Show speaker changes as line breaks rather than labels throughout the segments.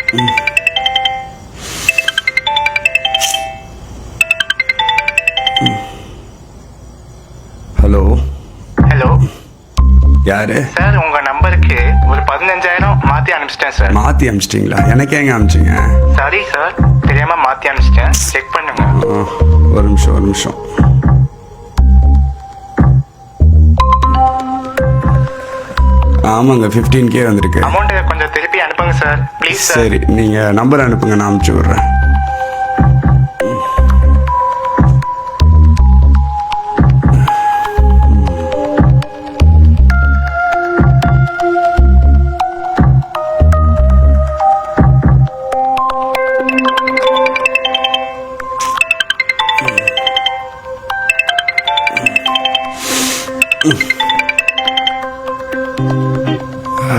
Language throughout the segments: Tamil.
ஹலோ
ஹலோ
யாரு?
சார், உங்க நம்பருக்கு ஒரு 15,000 மாத்தி அனுப்பிச்சிட்டேன் சார்.
மாற்றி அனுப்பிச்சிட்டிங்களா? எனக்கு எங்க அனுப்பிச்சிங்க?
சாரி சார், தெரியாம மாத்தி அனுப்பிச்சிட்டேன். செக் பண்ணுங்க.
ஒரு நிமிஷம். ஆமாங்க, 15K வந்திருக்கு.
அமௌண்ட் கொஞ்சம் திருப்பி அனுப்புங்க சார், ப்ளீஸ் சார்.
சரி, நீங்கள் நம்பர் அனுப்புங்க, நான் அனுப்பிச்சி விட்றேன்.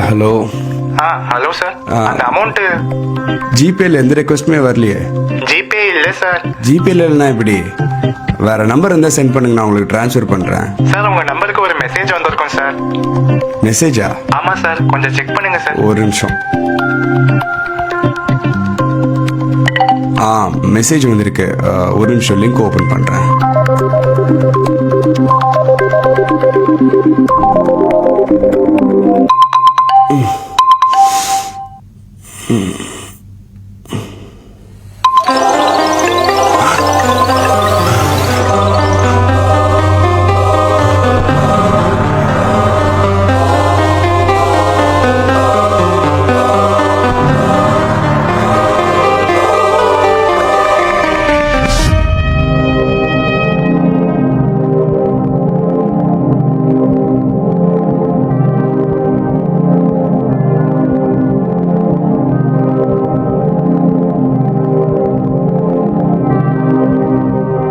ஹலோ.
ஹலோ சார், அந்த அமௌண்ட்
ஜிபேல எந்த ரெக்வஸ்ட்டுமே வரலையே.
ஜிபே இல்லை சார்.
ஜிபேல இல்லைனா எப்படி? வேற நம்பர் இருந்தால் சென்ட் பண்ணுங்க, நான் உங்களுக்கு ட்ரான்ஸ்ஃபர் பண்ணுறேன்.
சார், உங்க நம்பருக்கு ஒரு மெசேஜ் வந்திருக்கும் சார்.
மெசேஜா?
ஆமா சார், கொஞ்சம் செக் பண்ணுங்க சார்.
ஒரு நிமிஷம். மெசேஜ் வந்திருக்கு. ஒரு நிமிஷம், லிங்க் ஓப்பன் பண்ணுறேன்.